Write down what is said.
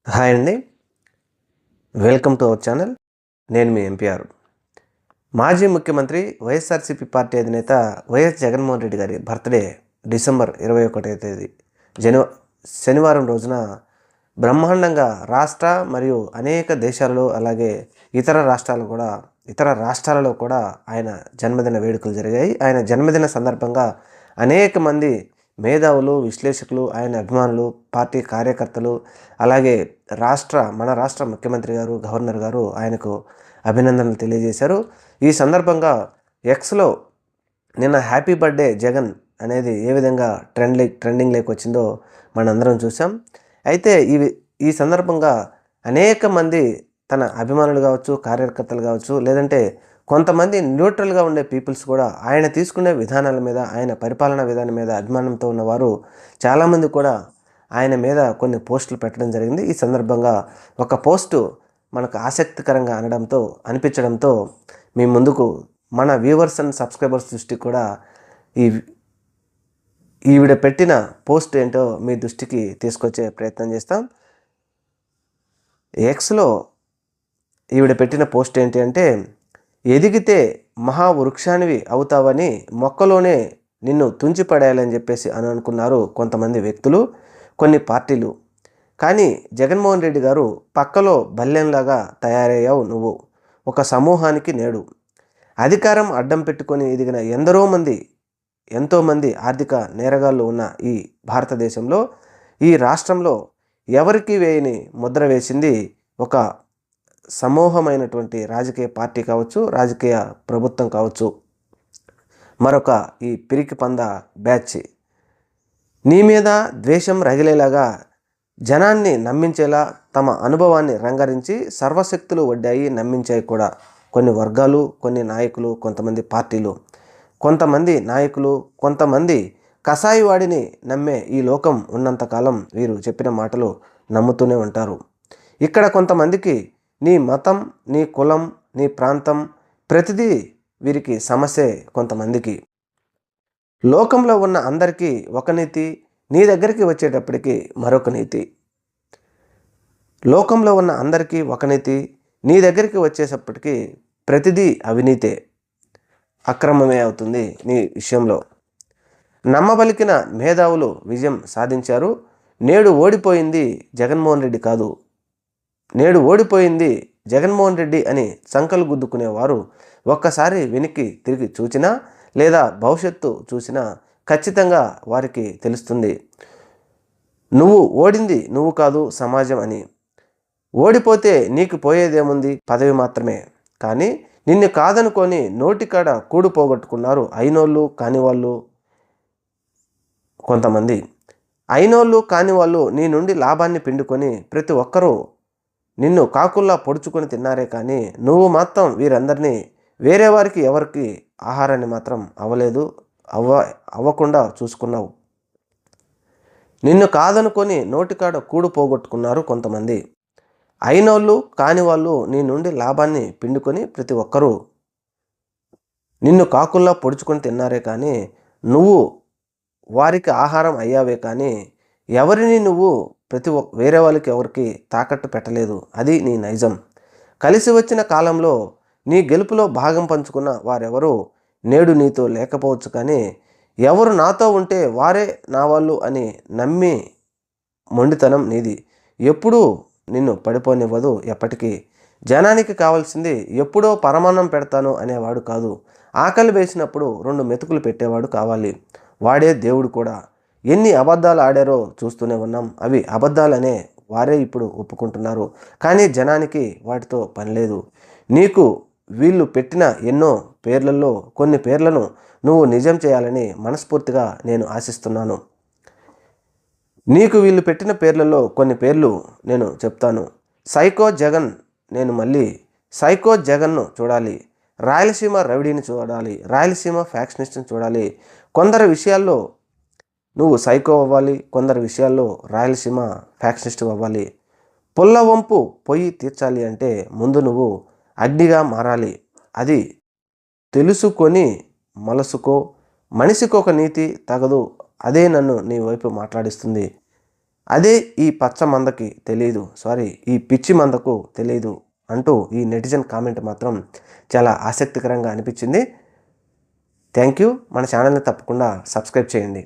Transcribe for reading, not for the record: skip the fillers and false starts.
Hi అండి, welcome to our channel. నేను మీ ఎన్టీఆర్. మాజీ ముఖ్యమంత్రి వైఎస్ఆర్సీపీ పార్టీ అధినేత వైఎస్ జగన్మోహన్ రెడ్డి గారి బర్త్డే డిసెంబర్ 21వ తేదీ శనివారం రోజున బ్రహ్మాండంగా రాష్ట్ర మరియు అనేక దేశాలలో అలాగే ఇతర రాష్ట్రాలలో కూడా ఆయన జన్మదిన వేడుకలు జరిగాయి. ఆయన జన్మదిన సందర్భంగా అనేక మంది మేధావులు, విశ్లేషకులు, ఆయన అభిమానులు, పార్టీ కార్యకర్తలు, అలాగే మన రాష్ట్ర ముఖ్యమంత్రి గారు, గవర్నర్ గారు ఆయనకు అభినందనలు తెలియజేశారు. ఈ సందర్భంగా ఎక్స్లో నిన్న హ్యాపీ బర్త్డే జగన్ అనేది ఏ విధంగా ట్రెండింగ్లోకి వచ్చిందో మనందరం చూసాం. అయితే ఈ సందర్భంగా అనేక మంది తన అభిమానులు కావచ్చు, కార్యకర్తలు కావచ్చు, లేదంటే కొంతమంది న్యూట్రల్గా ఉండే పీపుల్స్ కూడా ఆయన తీసుకునే విధానాల మీద, ఆయన పరిపాలనా విధానం మీద అభిమానంతో ఉన్నవారు చాలామంది కూడా ఆయన మీద కొన్ని పోస్టులు పెట్టడం జరిగింది. ఈ సందర్భంగా ఒక పోస్టు మనకు ఆసక్తికరంగా అనిపించడంతో మీ ముందుకు మన వ్యూవర్స్ అండ్ సబ్స్క్రైబర్స్ దృష్టికి కూడా ఈవిడ పెట్టిన పోస్ట్ ఏంటో మీ దృష్టికి తీసుకొచ్చే ప్రయత్నం చేస్తాం. ఎక్స్లో ఈవిడ పెట్టిన పోస్ట్ ఏంటి అంటే, ఎదిగితే మహావృక్షానివి అవుతావని మొక్కలోనే నిన్ను తుంచిపడేయాలని చెప్పేసి అనుకున్నారు కొంతమంది వ్యక్తులు, కొన్ని పార్టీలు. కానీ జగన్మోహన్ రెడ్డి గారు పక్కలో బల్లెంలాగా తయారయ్యావు నువ్వు. ఒక సమూహానికి నేడు అధికారం అడ్డం పెట్టుకొని ఎదిగిన ఎంతోమంది ఆర్థిక నేరగాళ్ళు ఉన్న ఈ భారతదేశంలో, ఈ రాష్ట్రంలో ఎవరికి వేయని ముద్ర వేసింది ఒక సమూహమైనటువంటి రాజకీయ పార్టీ కావచ్చు, రాజకీయ ప్రభుత్వం కావచ్చు, మరొక ఈ పిరికి పంద బ్యాచ్. నీ మీద ద్వేషం రగిలేలాగా జనాన్ని నమ్మించేలా తమ అనుభవాన్ని రంగరించి సర్వశక్తులు వడ్డాయి, నమ్మించాయి కూడా కొన్ని వర్గాలు, కొన్ని నాయకులు, కొంతమంది పార్టీలు, కొంతమంది నాయకులు, కొంతమంది కసాయివాడిని నమ్మే ఈ లోకం ఉన్నంతకాలం వీరు చెప్పిన మాటలు నమ్ముతూనే ఉంటారు. ఇక్కడ కొంతమందికి నీ మతం, నీ కులం, నీ ప్రాంతం ప్రతిదీ వీరికి సమస్యే. కొంతమందికి లోకంలో ఉన్న అందరికీ ఒక నీతి, నీ దగ్గరికి వచ్చేటప్పటికి మరొక నీతి. లోకంలో ఉన్న అందరికీ ఒక నీతి, నీ దగ్గరికి వచ్చేటప్పటికి ప్రతిదీ అవినీతే, అక్రమమే అవుతుంది నీ విషయంలో. నమ్మబలికిన మేధావులు విజయం సాధించారు. నేడు ఓడిపోయింది జగన్మోహన్ రెడ్డి కాదు, నేడు ఓడిపోయింది జగన్మోహన్ రెడ్డి అని సంకలు గుద్దుకునేవారు ఒక్కసారి వెనక్కి తిరిగి చూచినా లేదా భవిష్యత్తు చూసినా ఖచ్చితంగా వారికి తెలుస్తుంది, నువ్వు ఓడింది నువ్వు కాదు సమాజం అని. ఓడిపోతే నీకు పోయేదేముంది, పదవి మాత్రమే. కానీ నిన్ను కాదనుకొని నోటికాడ కూడు పోగొట్టుకున్నారు అయినోళ్ళు కానివాళ్ళు. కొంతమంది అయినోళ్ళు కానివాళ్ళు నీ నుండి లాభాన్ని పిండుకొని ప్రతి ఒక్కరూ నిన్ను కాకుల్లా పొడుచుకొని తిన్నారే కానీ నువ్వు మాత్రం వీరందరినీ వేరే వారికి ఎవరికి ఆహారాన్ని మాత్రం అవ్వకుండా చూసుకున్నావు. నిన్ను కాదనుకొని నోటికాడ కూడు పోగొట్టుకున్నారు కొంతమంది. అయినోళ్ళు కాని వాళ్ళు నీ నుండి లాభాన్ని పిండుకొని ప్రతి ఒక్కరూ నిన్ను కాకుల్లా పొడుచుకొని తిన్నారే కానీ నువ్వు వారికి ఆహారం అయ్యావే కానీ ఎవరిని నువ్వు వేరే వాళ్ళకి ఎవరికి తాకట్టు పెట్టలేదు. అది నీ నైజం. కలిసి వచ్చిన కాలంలో నీ గెలుపులో భాగం పంచుకున్న వారెవరూ నేడు నీతో లేకపోవచ్చు, కానీ ఎవరు నాతో ఉంటే వారే నా వాళ్ళు అని నమ్మి మొండితనం నీది ఎప్పుడూ నిన్ను పడిపోనివ్వదు. ఎప్పటికీ జనానికి కావాల్సింది ఎప్పుడో పరమాన్నం పెడతాను అనేవాడు కాదు, ఆకలి వేసినప్పుడు 2 మెతుకులు పెట్టేవాడు కావాలి. వాడే దేవుడు కూడా. ఎన్ని అబద్ధాలు ఆడారో చూస్తూనే ఉన్నాం. అవి అబద్ధాలనే వారే ఇప్పుడు ఒప్పుకుంటున్నారు. కానీ జనానికి వాటితో పని లేదు. నీకు వీళ్ళు పెట్టిన ఎన్నో పేర్లలో కొన్ని పేర్లను నువ్వు నిజం చేయాలని మనస్ఫూర్తిగా నేను ఆశిస్తున్నాను. నీకు వీళ్ళు పెట్టిన పేర్లలో కొన్ని పేర్లు నేను చెప్తాను. సైకో జగన్, నేను మళ్ళీ సైకో జగన్ను చూడాలి. రాయలసీమ రౌడీని చూడాలి. రాయలసీమ ఫ్యాక్షనిస్ట్ని చూడాలి. కొందరు విషయాల్లో నువ్వు సైకో అవ్వాలి, కొందరు విషయాల్లో రాయలసీమ ఫ్యాక్షనిస్ట్ అవ్వాలి. పుల్ల వంపు పొయ్యి తీర్చాలి అంటే ముందు నువ్వు అగ్నిగా మారాలి. అది తెలుసుకొని మలసుకో. మనిషికి ఒక నీతి తగదు, అదే నన్ను నీ వైపు మాట్లాడిస్తుంది. అదే ఈ పచ్చ మందకి తెలియదు, ఈ పిచ్చి మందకు తెలియదు అంటూ ఈ నెటిజన్ కామెంట్ మాత్రం చాలా ఆసక్తికరంగా అనిపించింది. Thank you. మన ఛానల్ని తప్పకుండా సబ్స్క్రైబ్ చేయండి.